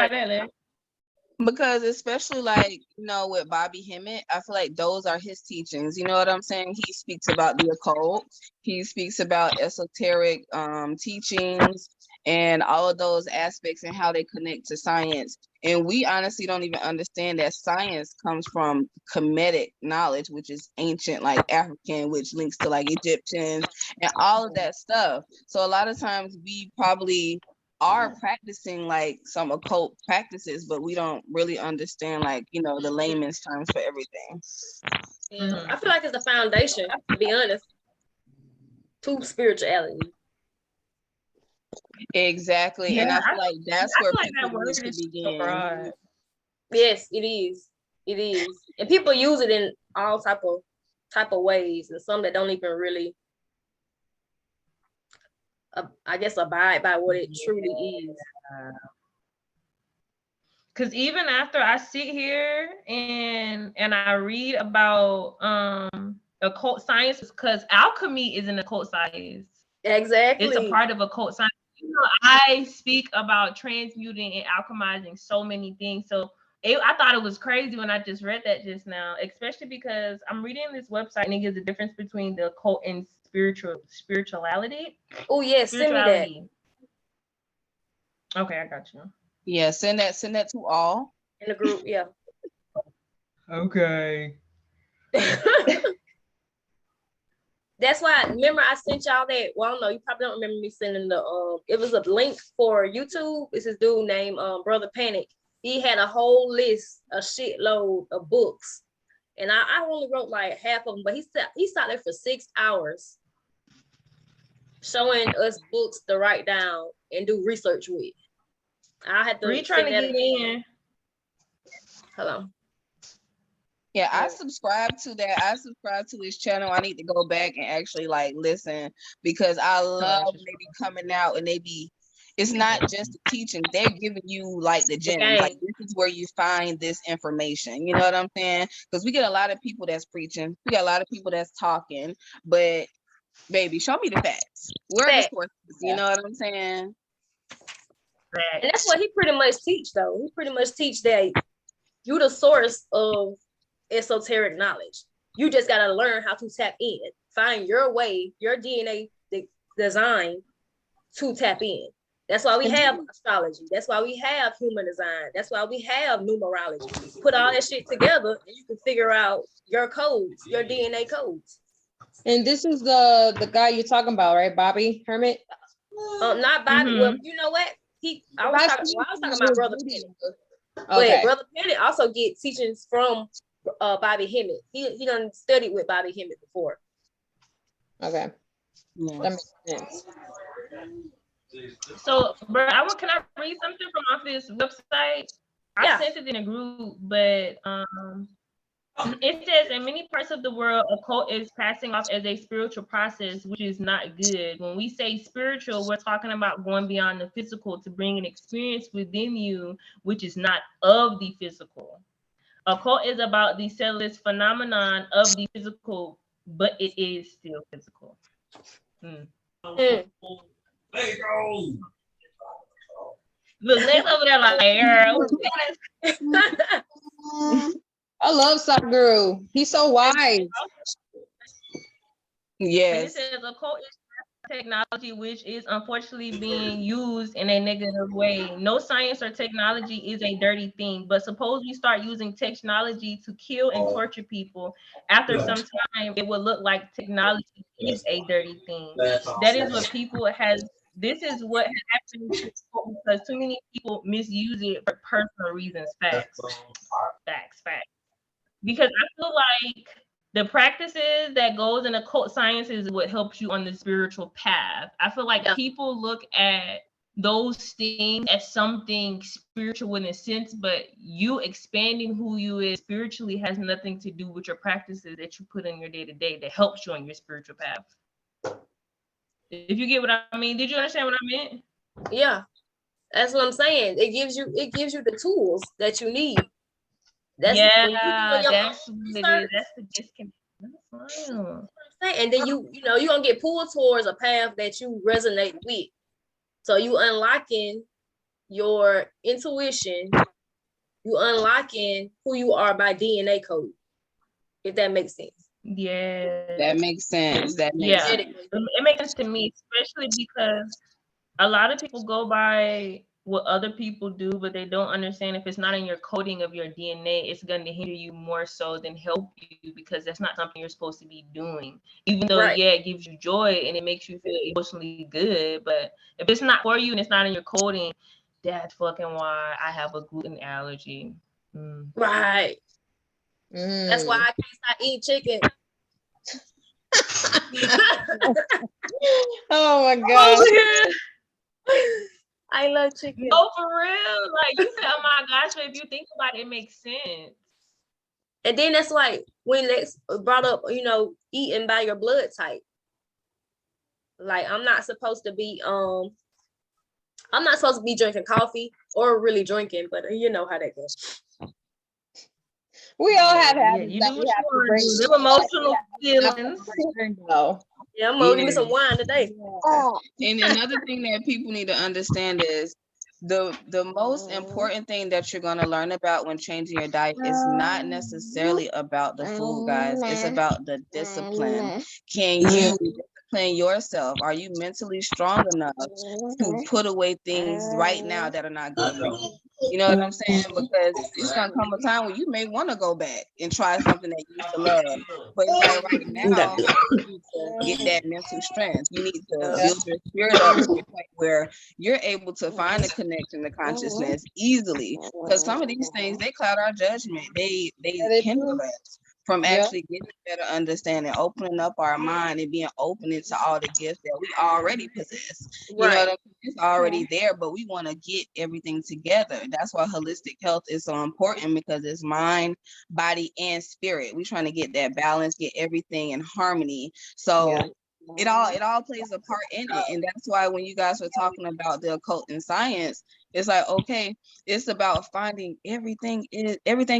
Why that, Larry? Because especially like, with Bobby Hemmett, I feel like those are his teachings. You know what I'm saying? He speaks about the occult. He speaks about esoteric teachings and all of those aspects and how they connect to science. And we honestly don't even understand that science comes from Kemetic knowledge, which is ancient, like African, which links to like Egyptians and all of that stuff. So a lot of times we probably are practicing like some occult practices, but we don't really understand like, the layman's terms for everything. Yeah. I feel like it's the foundation, to be honest, to spirituality. Exactly. Yeah, and I feel like that's I where feel like people that word need to is so begin. broad. Yes, it is. It is. And people use it in all type of ways, and some that don't even really I guess abide by what it truly is. Because even after I sit here and I read about occult science, because alchemy is an occult science. Exactly. It's a part of occult science. I speak about transmuting and alchemizing so many things. So I thought it was crazy when I just read that just now, especially because I'm reading this website and it gives a difference between the occult and spirituality. Oh yes, send me that. Okay, I got you. Yeah, send that to all in the group. Yeah. Okay. That's why. Remember, I sent y'all that. Well, I don't know. You probably don't remember me sending the. It was a link for YouTube. It's this dude named Brother Panic. He had a whole list, a shitload of books, and I only wrote like half of them. But he sat there for 6 hours, showing us books to write down and do research with. I had to. Are you trying to get in? Hello. Yeah, I subscribe to that. I subscribe to his channel. I need to go back and actually like listen, because I love maybe coming out and it's not just the teaching. They're giving you like the gems. Okay. Like this is where you find this information. You know what I'm saying? Because we get a lot of people that's preaching. We got a lot of people that's talking, but baby, show me the facts. Where are the sources? You know what I'm saying? And that's what he pretty much teach though. He pretty much teach that you the source of esoteric knowledge. You just got to learn how to tap in, find your way, your DNA design to tap in. That's why we have astrology. That's why we have human design. That's why we have numerology. Put all that shit together and you can figure out your codes, your DNA codes. And this is the guy you're talking about, right? Bobby Hemmett? Not Bobby. Mm-hmm. Well, you know what? I was talking about Brother Pennant. Okay. But Brother Pennant also get teachings from Bobby Hemmett. He done studied with Bobby Hemmett before. Okay. Yeah. That makes sense. So, bro, can I read something from off this website? I sent it in a group, but it says in many parts of the world, occult is passing off as a spiritual process, which is not good. When we say spiritual, we're talking about going beyond the physical to bring an experience within you, which is not of the physical. Occult is about the cellular phenomenon of the physical, but it is still physical. Let go. Look, Lex over there like, girl. I love Sadhguru. He's so wise. Yes. It says occult is technology which is unfortunately being used in a negative way. No science or technology is a dirty thing, but suppose we start using technology to kill and torture people. After some time, it will look like technology is a dirty thing. That is what people has. This is what happened because too many people misuse it for personal reasons. Facts. Because I feel like the practices that goes in occult science is what helps you on the spiritual path. I feel like people look at those things as something spiritual in a sense, but you expanding who you is spiritually has nothing to do with your practices that you put in your day-to-day that helps you on your spiritual path. If you get what I mean, did you understand what I meant? Yeah, that's what I'm saying. It gives you the tools that you need. That's that's the disconnect. And then you're gonna get pulled towards a path that you resonate with. So you unlocking your intuition, you unlocking who you are by DNA code, if that makes sense. Yeah. That makes sense. That makes sense. It makes sense to me, especially because a lot of people go by what other people do, but they don't understand if it's not in your coding of your DNA, it's going to hinder you more so than help you, because that's not something you're supposed to be doing. Even though, yeah, it gives you joy and it makes you feel emotionally good, but if it's not for you and it's not in your coding, that's fucking why I have a gluten allergy. Right. That's why I can't stop eating chicken. Oh my god. I love chicken. No, for real. Like you said, oh my gosh, but if you think about it, it makes sense. And then that's like when Lex brought up, you know, eating by your blood type. Like I'm not supposed to be drinking coffee or really drinking, but you know how that goes. We all have habits you that do we have to what bring. you want. Emotional feelings. Yeah, I'm gonna give me some wine today. And another thing that people need to understand is the most important thing that you're going to learn about when changing your diet is not necessarily about the food, guys. It's about the discipline. Can you discipline yourself? Are you mentally strong enough to put away things right now that are not good for you? You know what I'm saying? Because it's going to come a time where you may want to go back and try something that you used to love. But it's like right now, you need to get that mental strength. You need to build your spirit up to the point where you're able to find a connection to consciousness easily. Because some of these things, they cloud our judgment. They hinder us from actually getting a better understanding, opening up our mind and being open to all the gifts that we already possess. You know what I mean? It's already there, but we want to get everything together. That's why holistic health is so important, because it's mind, body, and spirit. We're trying to get that balance, get everything in harmony. So it all plays a part in it. And that's why when you guys were talking about the occult and science, it's like, okay, it's about finding everything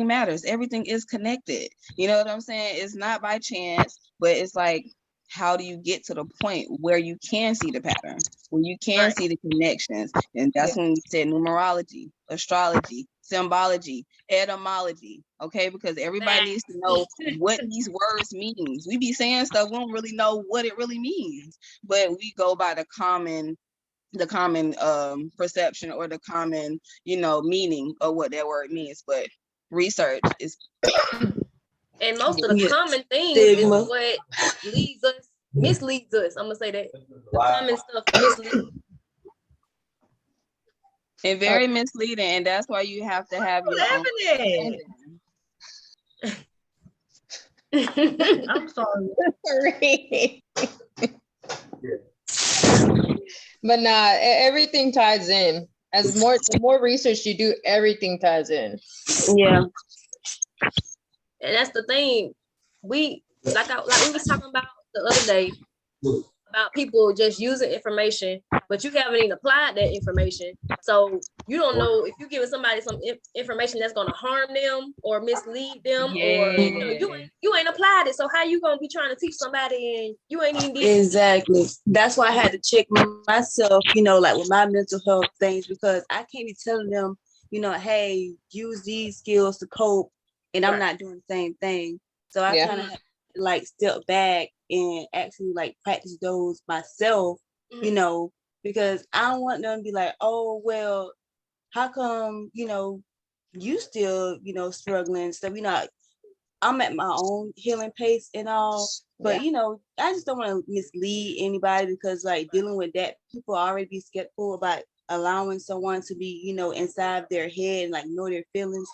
matters. Everything is connected. You know what I'm saying? It's not by chance, but it's like, how do you get to the point where you can see the pattern, where you can see the connections? And that's when we said numerology, astrology, symbology, etymology, okay? Because everybody needs to know what these words means. We be saying stuff, we don't really know what it really means, but we go by the common perception or the common, meaning of what that word means. But research is and most of the common things is what misleads us. I'm gonna say that the common stuff misleads. And very misleading, and that's why you have to have your own understanding. I'm sorry. But nah, everything ties in. The more research you do, everything ties in. Yeah. And that's the thing. We we was talking about the other day about people just using information, but you haven't even applied that information. So you don't know if you're giving somebody some information that's going to harm them or mislead them, or you ain't applied it. So how you going to be trying to teach somebody and you ain't even did Exactly. That's why I had to check myself, like with my mental health things, because I can't be telling them, hey, use these skills to cope, and I'm not doing the same thing. So I kind of had to step back and actually practice those myself, because I don't want them to be like, oh, well, how come, you still, struggling and stuff. I'm at my own healing pace and all, but I just don't want to mislead anybody, because dealing with that, people already be skeptical about allowing someone to be, inside their head and know their feelings.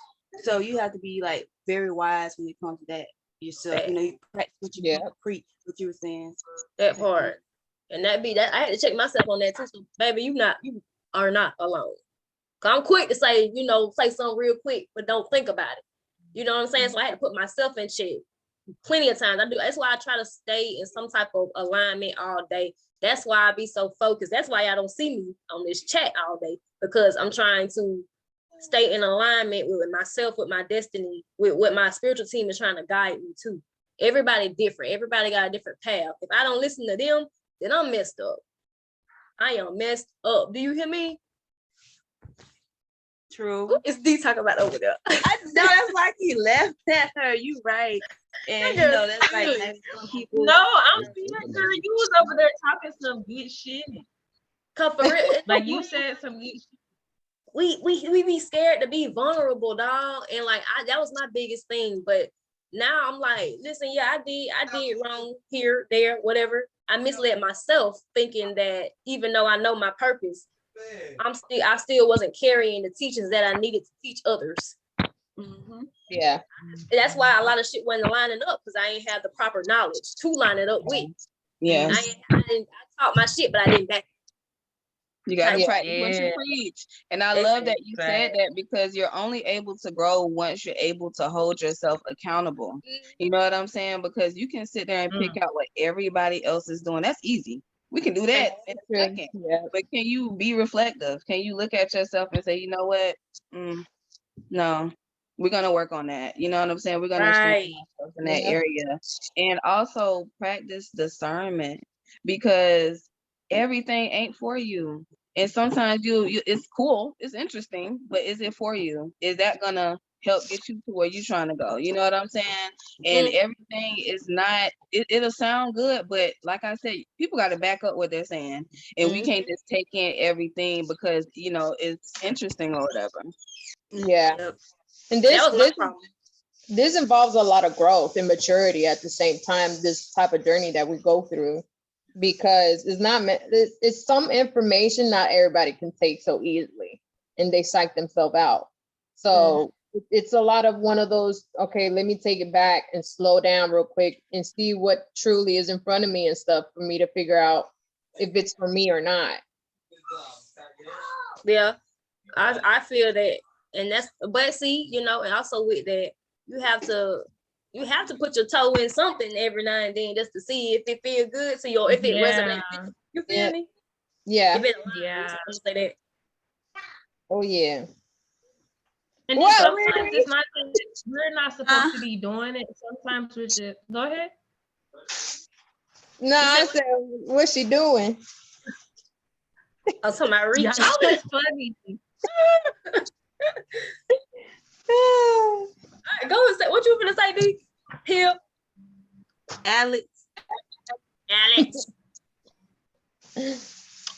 So you have to be very wise when it comes to that yourself. You practice what you preach, what you were saying. That part. And that I had to check myself on that too. So baby, you are not alone. Cause I'm quick to say, say something real quick, but don't think about it. You know what I'm saying? So I had to put myself in check plenty of times. I do. That's why I try to stay in some type of alignment all day. That's why I be so focused. That's why y'all don't see me on this chat all day, because I'm trying to stay in alignment with myself, with my destiny, with what my spiritual team is trying to guide me to. Everybody different. Everybody got a different path. If I don't listen to them, then I'm messed up. I am messed up. Do you hear me? True. What is D talking about over there? I know that's like he left at her. You right. And you know that's like some people. No, I'm seeing girl. You was over there talking some good shit. Like you said some good shit. We be scared to be vulnerable, dog. And like that was my biggest thing. But now I'm like, listen, yeah, I did wrong here, there, whatever. I misled myself thinking that even though I know my purpose, I still wasn't carrying the teachings that I needed to teach others. Mm-hmm. Yeah. And that's why a lot of shit wasn't lining up, because I ain't have the proper knowledge to line it up with. Yeah. I taught my shit, but I didn't back. You gotta Yeah. practice what you preach. And I love that you said that, because you're only able to grow once you're able to hold yourself accountable. You know what I'm saying? Because you can sit there and pick out what everybody else is doing. That's easy. We can do that in a second. Yeah. But can you be reflective? Can you look at yourself and say, you know what? No, we're gonna work on that. You know what I'm saying? We're gonna strengthen ourselves in that area. And also practice discernment, because everything ain't for you. And sometimes you it's cool, it's interesting, but is it for you? Is that gonna help get you to where you're trying to go? You know what I'm saying? And everything is not, it'll sound good, but like I said, people got to back up what they're saying. And we can't just take in everything because, you know, it's interesting or whatever. Yeah. And this involves a lot of growth and maturity at the same time, this type of journey that we go through, because it's some information not everybody can take so easily, and they psych themselves out. So it's a lot of one of those, okay, let me take it back and slow down real quick and see what truly is in front of me and stuff for me to figure out if it's for me or not. Yeah, I feel that. And that's, but see, you know, and also with that, you have to put your toe in something every now and then just to see if it feels good to you, or if it resonates. You feel me? Yeah. If it say that. Oh yeah. And then sometimes it's not that we're not supposed to be doing it. Sometimes we're just go ahead. No, I said, what's she doing? I'm talking about reach. Y'all is funny. Go and say what you gonna say, D. Here, Alex.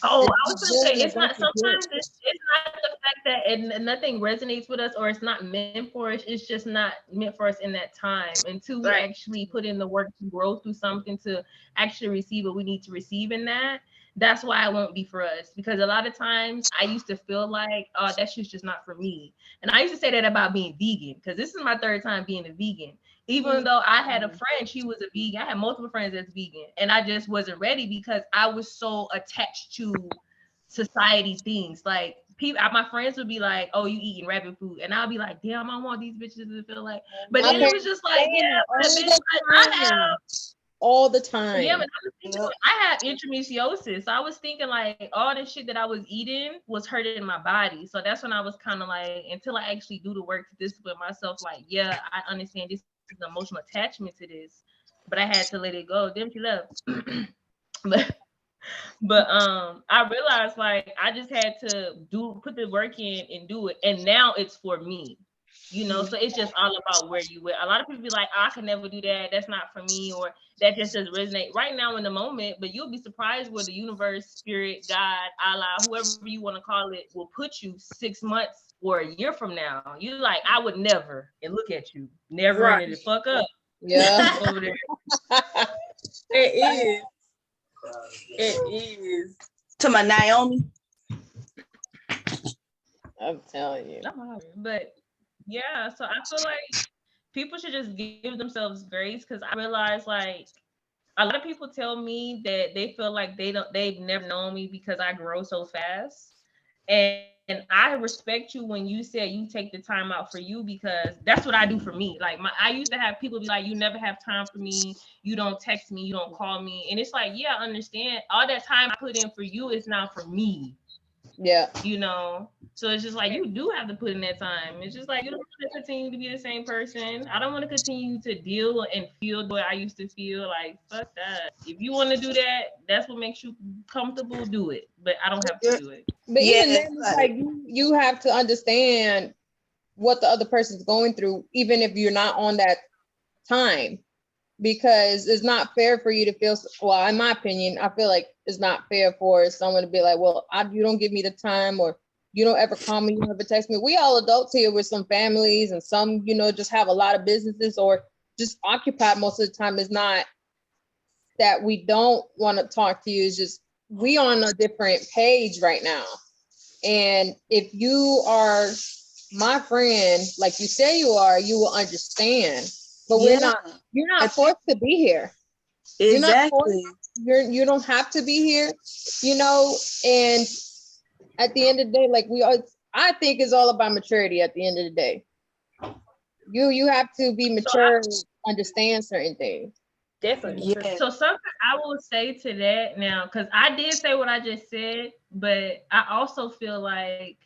Oh, I was gonna say it's not. Sometimes it's not the fact that nothing resonates with us, or it's not meant for us. It's just not meant for us in that time until we actually put in the work to grow through something to actually receive what we need to receive in that. That's why it won't be for us, because a lot of times I used to feel like, oh, that shit's just not for me. And I used to say that about being vegan, because this is my third time being a vegan. Even though I had a friend, she was a vegan. I had multiple friends that's vegan, and I just wasn't ready because I was so attached to society things. Like my friends would be like, "Oh, you eating rabbit food," and I'll be like, "Damn, I want these bitches to feel like." But then it was just like, yeah, I have all the time. Yeah, but I was thinking, I have endometriosis. So I was thinking like all the shit that I was eating was hurting my body. So that's when I was kind of like, until I actually do the work to discipline myself, like, yeah, I understand this is an emotional attachment to this, but I had to let it go. Then she left. but I realized like I just had to put the work in and do it, and now it's for me. You know, so it's just all about where you at. A lot of people be like, I can never do that. That's not for me, or that just doesn't resonate right now in the moment. But you'll be surprised where the universe, spirit, God, Allah, whoever you want to call it, will put you 6 months or a year from now. You're like, I would never. And look at you, never ended the fuck up. Yeah. Over there. It is. It is. To my Naomi. I'm telling you. But yeah, so I feel like people should just give themselves grace, because I realize like a lot of people tell me that they feel like they've never known me because I grow so fast. And I respect you when you say you take the time out for you, because that's what I do for me. Like I used to have people be like, you never have time for me, you don't text me, you don't call me. And it's like, yeah, I understand. All that time I put in for you is not for me. Yeah. You know, so it's just like you do have to put in that time. It's just like you don't want to continue to be the same person. I don't want to continue to deal and feel the way I used to feel. Like, fuck that. If you want to do that, that's what makes you comfortable, do it. But I don't have to do it. But Yeah, even then, it's like you have to understand what the other person's going through, even if you're not on that time, because it's not fair for you to feel, well, in my opinion, I feel like it's not fair for someone to be like, well, you don't give me the time, or you don't ever call me, you never text me. We all adults here with some families, and some, you know, just have a lot of businesses or just occupied most of the time. Is not that we don't want to talk to you, it's just we on a different page right now. And if you are my friend, like you say you are, you will understand. But you're not forced to be here. Exactly. You don't have to be here, you know. And at the end of the day, like I think it's all about maturity at the end of the day. You have to be mature and understand certain things. Definitely. Yeah. So something I will say to that now, because I did say what I just said, but I also feel like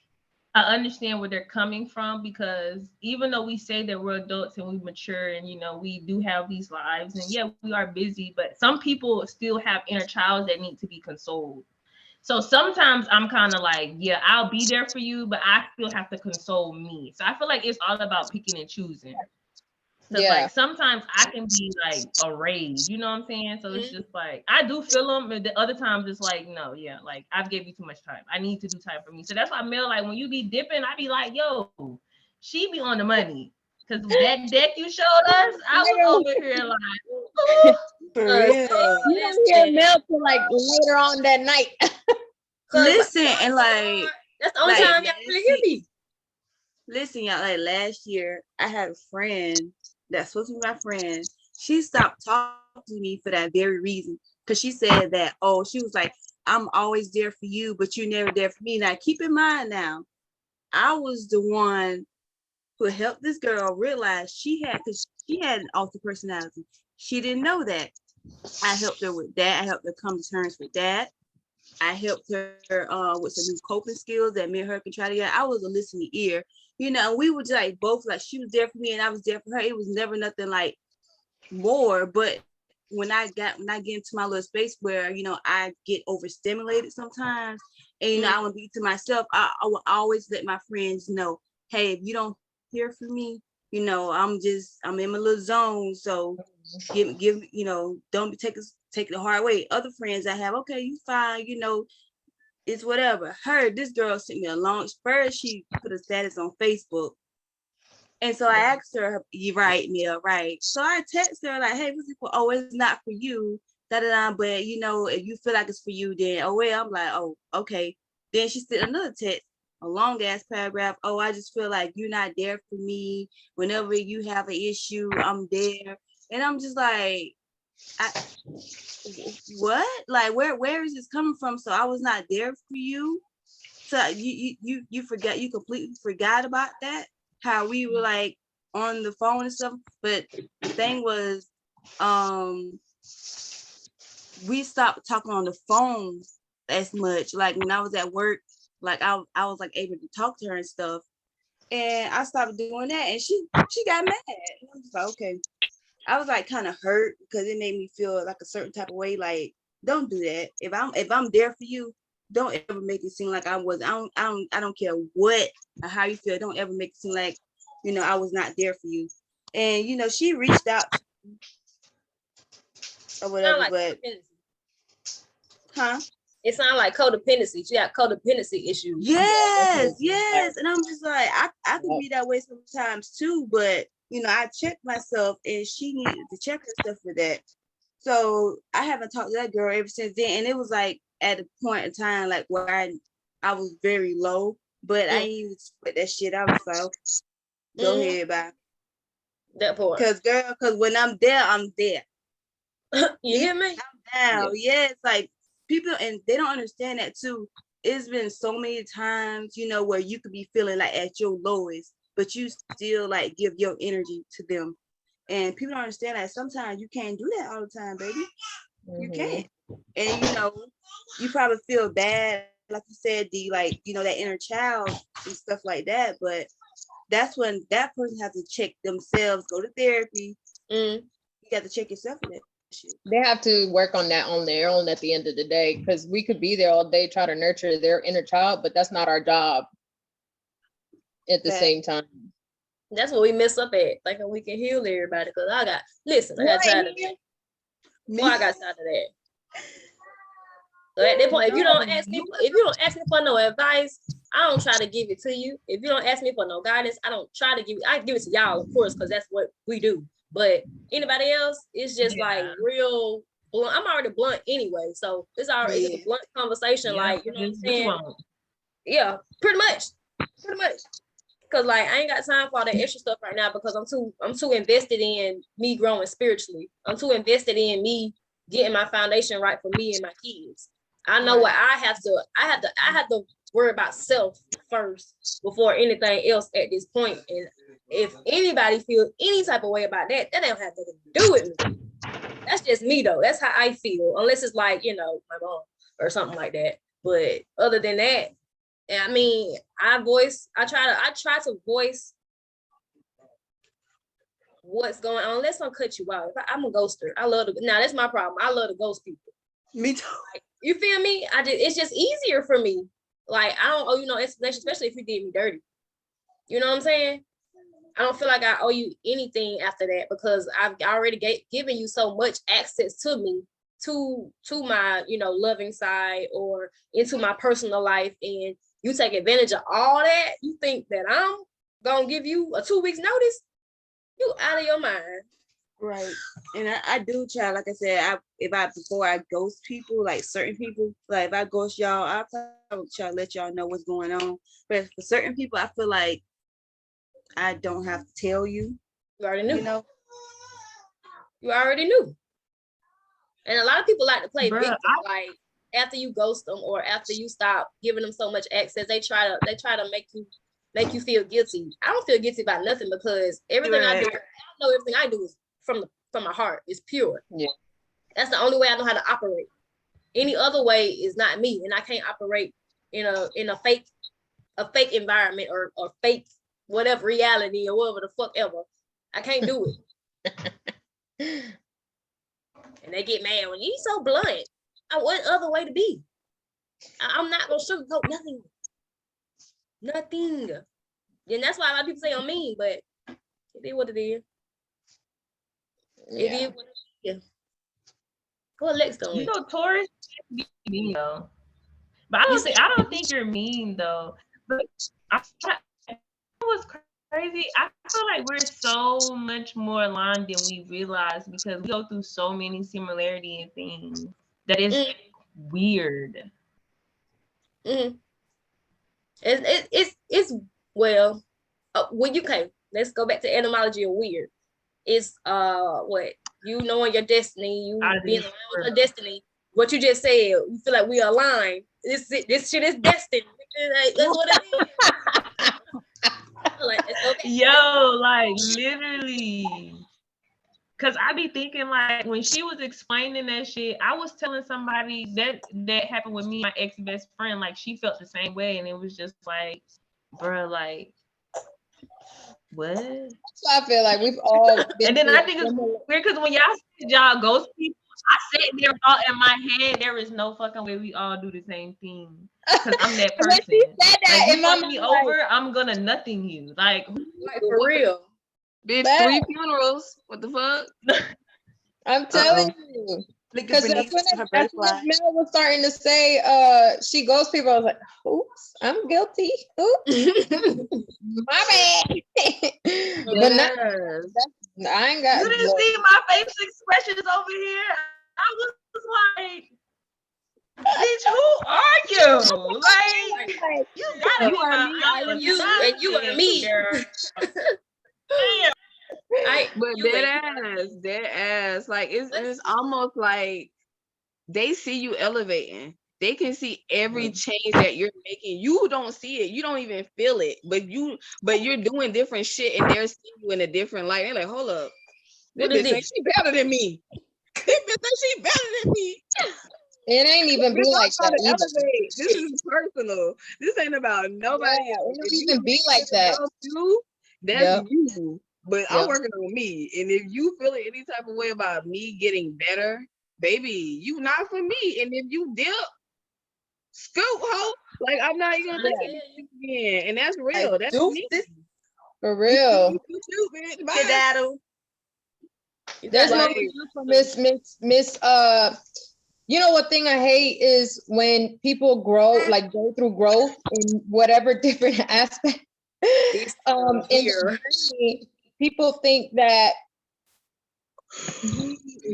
I understand where they're coming from, because even though we say that we're adults and we mature and, you know, we do have these lives, and yeah, we are busy, but some people still have inner childs that need to be consoled. So sometimes I'm kind of like, yeah, I'll be there for you, but I still have to console me. So I feel like it's all about picking and choosing. Because like sometimes I can be like a rage, you know what I'm saying? So it's just like I do feel them, but the other times it's like, no, yeah, like I've gave you too much time. I need to do time for me. So that's why Mel, like when you be dipping, I be like, yo, she be on the money. Because that deck you showed us, I was over here like, For real. You don't hear Mel till like later on that night. Listen, and like that's the only time y'all really hear me. Listen, y'all, like last year, I had a friend that's supposed to be my friend. She stopped talking to me for that very reason. Because she said that, she was like, I'm always there for you, but you're never there for me. Now, keep in mind now, I was the one who helped this girl realize because she had an altered personality. She didn't know that. I helped her with that. I helped her come to terms with that. I helped her with some new coping skills that me and her can try to get. I was a listening ear, you know. We were just like both, like she was there for me and I was there for her. It was never nothing like more. But when I get into my little space where, you know, I get overstimulated sometimes, and you know, I want to be to myself, I will always let my friends know, hey, if you don't hear from me, you know, I'm in my little zone. So give you know, don't take it the hard way. Other friends I have, okay, you fine, you know, it's whatever. This girl sent me a long, first she put a status on Facebook. And so I asked her, you right, Mia, right? So I texted her like, hey, what's it for? Oh, it's not for you, but you know, if you feel like it's for you, then I'm like, oh, okay. Then she sent another text, a long ass paragraph. Oh, I just feel like you're not there for me. Whenever you have an issue, I'm there. And I'm just like, what? Like, where is this coming from? So I was not there for you. So you forgot, you completely forgot about that, how we were like on the phone and stuff. But the thing was, we stopped talking on the phone as much. Like when I was at work, like I was like able to talk to her and stuff. And I stopped doing that, and she got mad. And I was like, okay. I was like kind of hurt because it made me feel like a certain type of way. Like, don't do that. If I'm there for you, don't ever make it seem like I was. I don't care what or how you feel. Don't ever make it seem like, you know, I was not there for you. And you know, she reached out or whatever, like but it sounds like codependency. She got codependency issues. Yes. And I'm just like, I can be that way sometimes too, but you know, I checked myself and she needed to check herself for that. So I haven't talked to that girl ever since then. And it was like at a point in time, like where I was very low, but I didn't even split that shit. I was like, okay, go ahead, bye. That part. Because when I'm there, I'm there. You hear me? I'm down. Yeah, it's like people, and they don't understand that too. It's been so many times, you know, where you could be feeling like at your lowest, but you still like give your energy to them. And people don't understand that sometimes you can't do that all the time, baby. You can't. And you know, you probably feel bad like you said, like, that inner child and stuff like that. But that's when that person has to check themselves, go to therapy. You got to check yourself in that shit. They have to work on that on their own at the end of the day, because we could be there all day trying to nurture their inner child, but that's not our job at the same time. That's what we mess up at, thinking we can heal everybody. Because I got tired of that. Well, I got tired of that. So at that point, if you don't ask me for no advice, I don't try to give it to you. If you don't ask me for no guidance, I don't try to give it. I give it to y'all, of course, because that's what we do. But anybody else, it's just like real blunt. I'm already blunt anyway, so it's already it's a blunt conversation. Like, you know what I'm saying? Yeah, pretty much. Because like I ain't got time for all that extra stuff right now, because I'm too invested in me growing spiritually. I'm too invested in me getting my foundation right for me and my kids. I know what I have to worry about self first before anything else at this point. And if anybody feels any type of way about that, that don't have nothing to do with me. That's just me though. That's how I feel. Unless it's like, my mom or something like that. But other than that, I mean, I try to voice what's going on. Let's not cut you out. I'm a ghoster. Now that's my problem. I love to ghost people. Me too. Like, you feel me? It's just easier for me. Like, I don't owe you no explanation, especially if you did me dirty. You know what I'm saying? I don't feel like I owe you anything after that, because I've already given you so much access to me, to my, loving side or into my personal life, and you take advantage of all that. You think that I'm gonna give you a 2 weeks notice? You out of your mind. Right. And I do try, like I said, before I ghost people, like certain people, like if I ghost y'all, I probably try to let y'all know what's going on. But for certain people, I feel like I don't have to tell you. You already knew. You already knew. And a lot of people like to play victim. Like after you ghost them or after you stop giving them so much access, they try to make you feel guilty. I don't feel guilty about nothing, because everything I do, I know everything I do is from my heart. It's pure. Yeah. That's the only way I know how to operate. Any other way is not me, and I can't operate in a fake environment or fake whatever reality or whatever the fuck ever. I can't do it. And they get mad when you so blunt. What other way to be? I'm not gonna sugarcoat nothing. Nothing. And that's why a lot of people say I'm mean, but it is what it is. It is what it is. Go Lex though. Taurus be mean though. But I don't think you're mean though. But it was crazy. I feel like we're so much more aligned than we realize, because we go through so many similarity in things that is weird. Mm-hmm. It's well, okay, let's go back to etymology of weird. It's what you knowing your destiny, you being aligned with your destiny. What you just said, you feel like we align. This shit is destined. That's what it is. Yo, like literally. Cause I be thinking, like, when she was explaining that shit, I was telling somebody that happened with me, my ex-best friend, like she felt the same way, and it was just like, bro, like, what? So I feel like we've all been. And then I think it's weird, because when y'all said y'all ghost people, I sat there thought in my head, there is no fucking way we all do the same thing. Because I'm that person. She said that, like, you fuck me over, I'm gonna nothing you. Like for real. Bitch, 3 funerals. What the fuck? I'm telling you. Because that's when Mel was starting to say she ghosts people. I was like, oops, I'm guilty. Oops. My bad. But I ain't got. You didn't see my face expressions over here. I was like, bitch, who are you? Like, you gotta be my you are me. But dead ass. Like it's almost like they see you elevating. They can see every change that you're making. You don't see it. You don't even feel it. But you're doing different shit, and they're seeing you in a different light. They're like, hold up, this bitch think she better than me. This bitch think she better than me. It ain't even be like that either. This is personal. This ain't about nobody else. It don't even be like that. That's you. But I'm working on me. And if you feel any type of way about me getting better, baby, you not for me. And if you dip, scoot, ho. Like, I'm not even gonna look at you again. And that's real. That's me. For real. Daddle. There's no Miss. You know what thing I hate is when people grow, like go through growth in whatever different aspect. People think that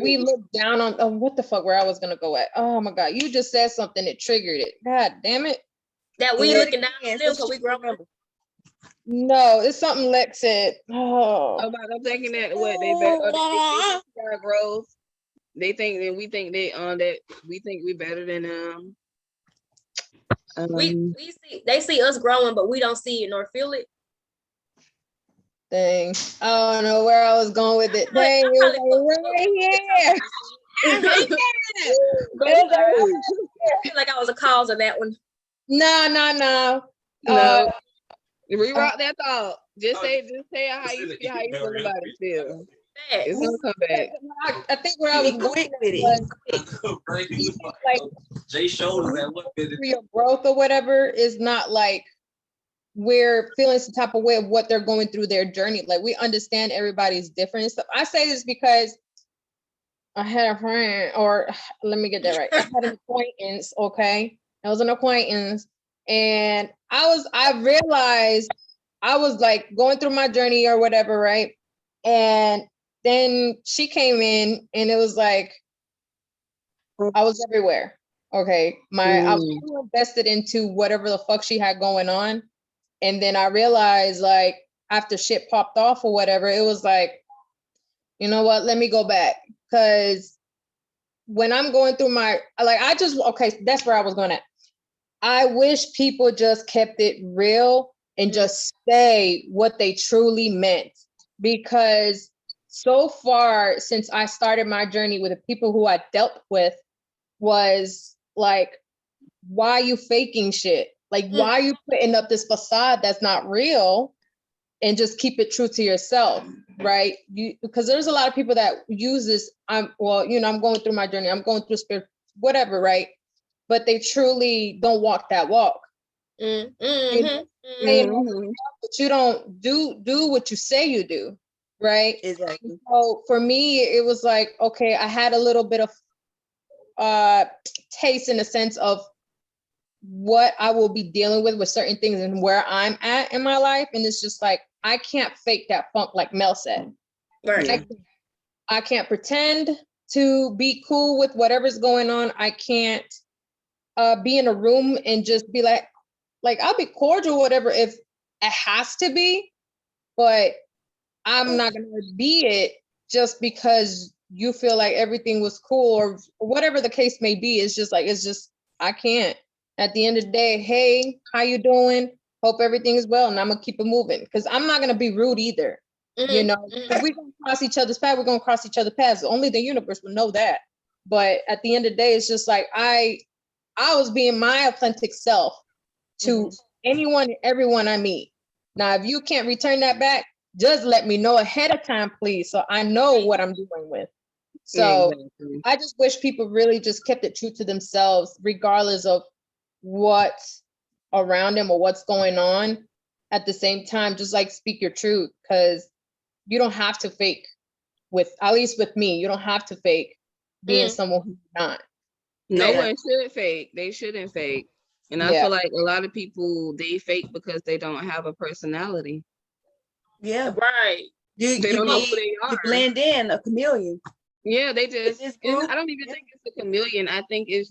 we look down on what the fuck where I was gonna go at. Oh my god, you just said something that triggered it. God damn it. That we looking down on them so we grow. No, it's something Lex said. I'm thinking that what they better growth. They think that we think that we think we better than them. They see us growing, but we don't see it nor feel it. Dang, I don't know where I was going with it. Dang, it was right here. I feel like I was a cause of that one. No. Reroute that thought. Just say how you feel about it still. It's gonna come back. I think where I was going with it like Jay showed that what your growth or whatever is not like we're feeling some type of way of what they're going through their journey. Like we understand everybody's different and stuff. I say this because I had a friend, or let me get that right. I had an acquaintance, okay? I was an acquaintance, and I realized I was like going through my journey or whatever, right? And then she came in and it was like I was everywhere. Okay. I was invested into whatever the fuck she had going on. And then I realized like after shit popped off or whatever, it was like, you know what, let me go back. Cause when I'm going through that's where I was going at. I wish people just kept it real and just say what they truly meant. Because so far since I started my journey with the people who I dealt with was like, why are you faking shit? Like, why are you putting up this facade that's not real and just keep it true to yourself, right? Because there's a lot of people that use this, I'm going through my journey, I'm going through spirit, whatever, right? But they truly don't walk that walk. But you don't do what you say you do, right? Exactly. So for me, it was like, okay, I had a little bit of taste in the sense of what I will be dealing with certain things and where I'm at in my life. And it's just like, I can't fake that funk like Mel said. Right. I can't pretend to be cool with whatever's going on. I can't be in a room and just be like I'll be cordial, whatever, if it has to be, but I'm not going to be it just because you feel like everything was cool or whatever the case may be. It's just, I can't. At the end of the day, hey, how you doing? Hope everything is well. And I'm going to keep it moving because I'm not going to be rude either. You know, if we're going to cross each other's path, we're going to cross each other's paths. Only the universe will know that. But at the end of the day, it's just like, I was being my authentic self to anyone and everyone I meet. Now, if you can't return that back, just let me know ahead of time, please, so I know what I'm dealing with. So I just wish people really just kept it true to themselves, regardless of what's around them or what's going on. At the same time, just like speak your truth, because you don't have to fake at least with me, you don't have to fake being someone who's not. No one should fake. They shouldn't fake. And I feel like a lot of people, they fake because they don't have a personality. Yeah. Right. They don't know who they are. You blend in, a chameleon. Yeah, they just, I don't even think it's a chameleon. I think they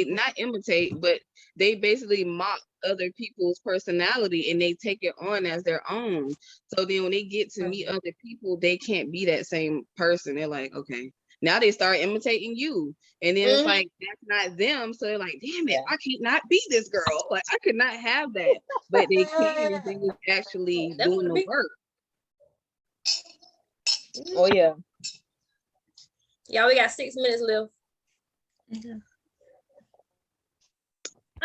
not imitate, but they basically mock other people's personality and they take it on as their own. So then when they get to meet other people, they can't be that same person. They're like, okay. Now they start imitating you. And then it's like, that's not them. So they're like, damn it, I can't not be this girl. Like, I could not have that. But they can if they was actually doing the work. Oh, yeah. Y'all, we got 6 minutes left.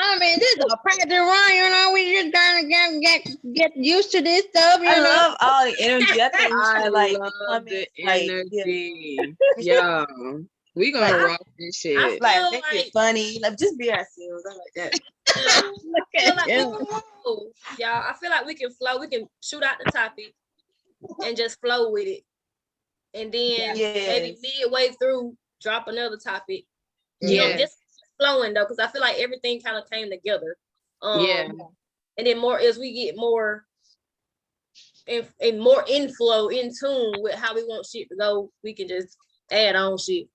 I mean, this is a practice run, you know. We just gotta get used to this stuff, you I know. love all the energy. I think we I should like love comment, the like, energy. Yeah. We gonna Like, rock this shit. I like feel make like- it funny. Like just be ourselves. I like that. I feel like we can flow. Y'all, I feel like we can flow. We can shoot out the topic and just flow with it. And then maybe midway through, drop another topic. You know, just flowing though, because I feel like everything kind of came together. And then more as we get more and more inflow in tune with how we want shit to go, we can just add on shit.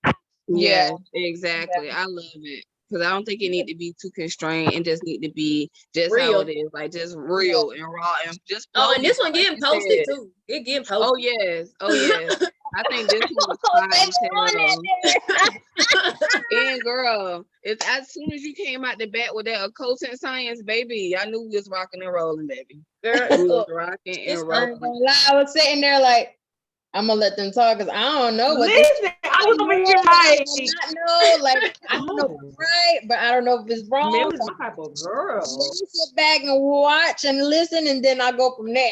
Yeah, exactly. I love it. Because I don't think it need to be too constrained and just need to be just Real. how it is, like just real and raw and just. Oh, and this one like getting you posted said. too. It getting posted. Oh yes, oh yes. I think this one was hot as hell. And girl, it's as soon as you came out the bat with that occult science, baby, I knew we was rocking and rolling, baby. Girl, We was look, rocking it's and I ain't rolling. gonna lie, I was sitting there like, I'm gonna let them talk because I don't know what Listen, I was over here like, I don't know if it's right, but I don't know if it's wrong. man, was my type of girl. Let me sit back and watch and listen, and then I go from there.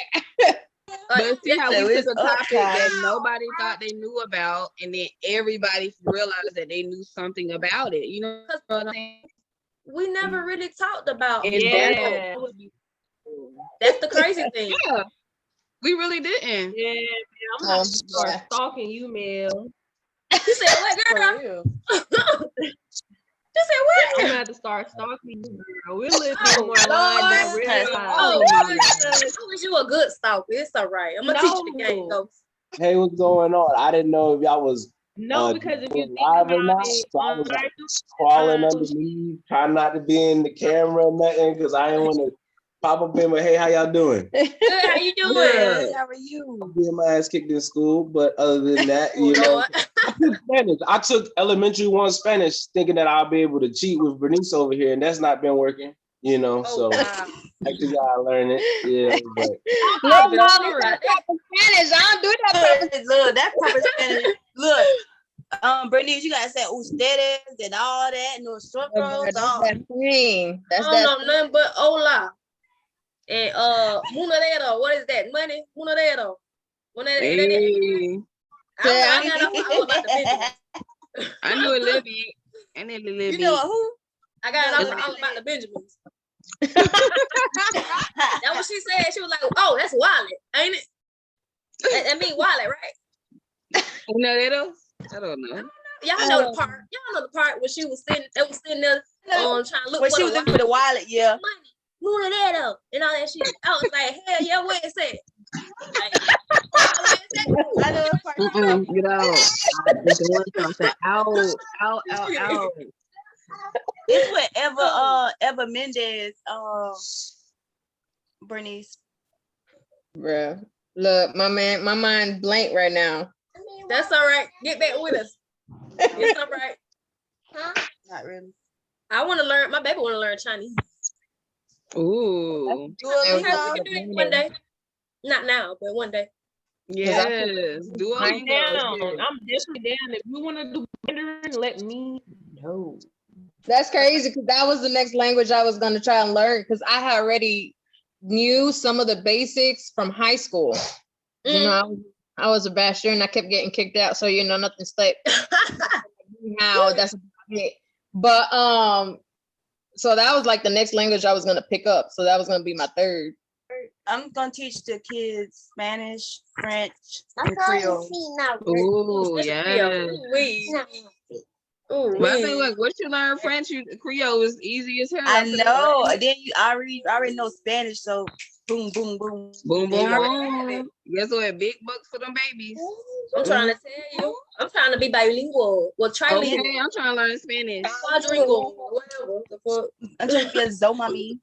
But see how So we it's took a topic upside. that nobody thought they knew about, and then everybody realized that they knew something about it. You know what I'm saying? we never really talked about. And Yeah. That's the crazy thing. Yeah, we really didn't. Yeah, man, I'm gonna have to start stalking you, Mel. You said what, girl? You said I'm what? gonna have to start stalking you, girl. We're living more lives than real Oh, lives. I wish you a good stalker. It's all right. I'm gonna teach you the game, though. Hey, what's going on? I didn't know if y'all was No, because if you think live or about not. it, So I was like right, crawling underneath, trying not to be in the camera or nothing, because I didn't want to pop up in. But hey, how y'all doing? Good, how you doing? Good. How are you? I'm getting my ass kicked in school, but other than that, you know, Lord. I took Spanish. I took elementary 1 Spanish, thinking that I'll be able to cheat with Bernice over here, and that's not been working. You know, Oh, so wow. I just gotta learn it. Yeah, but Look, been Mom, all it's right. that proper Spanish. I don't do that proper. Look, that proper Spanish. Look, Bernice, you gotta say ustedes and all that, no That's nosotros, all. that thing. That's I don't that. know nothing but hola. And monedero, what is that? Money? Monedero. Hey, I know all about the Benjamins. I knew a little bit. I knew a little You bit. know who? I got all about the Benjamins. That's what she said. She was like, oh, that's wallet, ain't it? That mean wallet, right? You know that? I don't know. Y'all know the part. Y'all know the part when she was sitting, they was sitting there trying to look When for she the was looking for the wallet, yeah. money, monedero, and all that shit. I was like, hell yeah, what it said? Like, I know the part. You know, I just want to say, out. It's what Eva Mendez, Bernice. Bruh. Look, my mind blank right now. That's all right. Get back with us. It's all right. Huh? Not really. I want to learn. My baby want to learn Chinese. Ooh. Do a We can do it one day. Not now, but one day. Yes. Do all I'm you down. know. I'm definitely down. If you want to do Mandarin, let me know. That's crazy because that was the next language I was going to try and learn because I had already knew some of the basics from high school. You know, I was a bachelor and I kept getting kicked out. So, you know, nothing stuck. Now that's it. But so that was like the next language I was going to pick up. So that was going to be my third. I'm gonna teach the kids Spanish, French, and Creole. Ooh, yeah. Ooh, But I think, like, once you learn French, Creole is easy as hell. I know. Then you already know Spanish, so boom, boom, boom. Boom, boom, Yeah. boom. Guess what? Big bucks for them babies. I'm trying to tell you. I'm trying to be bilingual. Well, trilingual. Okay, I'm trying to learn Spanish. Quadringual. Whatever. The fuck. I'm trying to be a Zo mommy.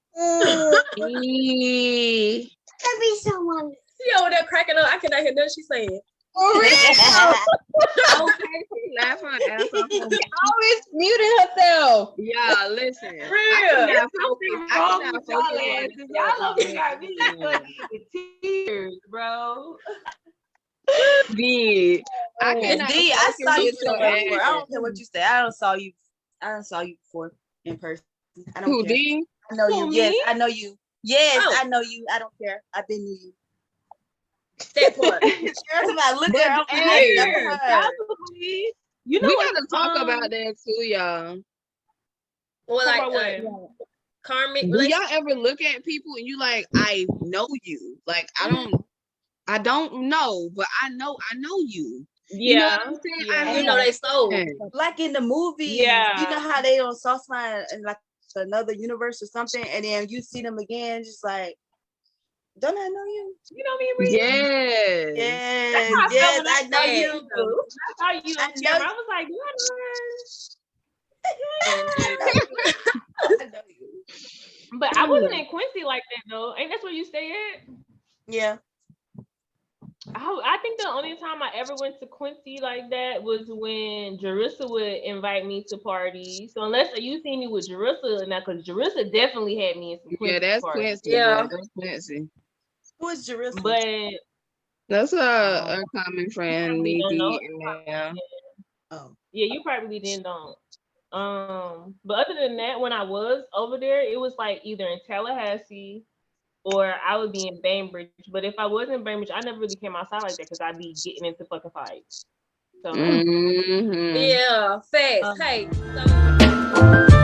Eee. She over there cracking up. I cannot hear nothing she's saying. Okay, laugh her ass off. Always muting herself. Yeah, listen. Real. I cannot focus on Y'all over here got me stuck in tears, bro. D. I Oh. cannot. D, I saw you your somewhere before. I ass. don't care what you say. I don't saw you. I don't saw you before in person. I don't Who care. D? I know you. Who, Yes, me? I know you. Yes, Oh. I know you. I don't care. I've been knew you. That part. Girls about look But, at her. hey, I never heard. Probably. You know We what? gotta talk about that too, y'all. Or Talk like about what? karmic Do relationship. y'all ever look at people and you like, I know you? Like, I don't know, but I know you. You know what Yeah. I'm saying? Yeah. I You know they soul. Like in the movies, Yeah. you know how they on Sauceman in like another universe or something, and then you see them again, just like, don't I know you? You know me, Ree? Yes. Yes, That's yes, how I know you. I saw you I on know camera. you. I was like, I know you. but I wasn't in Quincy like that though. Ain't that's where you stay at? Yeah. I think the only time I ever went to Quincy like that was when Jerissa would invite me to parties. So unless you see me with Jerissa now, because Jerissa definitely had me in some Quincy Yeah, that's parties. Quincy. Yeah. Boy. That's Quincy. Who is Jerusalem? But That's a common friend, probably me, don't D, know. and them. Oh. Yeah, you probably didn't don't. But other than that, when I was over there, it was like either in Tallahassee or I would be in Bainbridge. But if I was in Bainbridge, I never really came outside like that because I'd be getting into fucking fights. So Mm-hmm. Yeah, fast. Um, Hey, so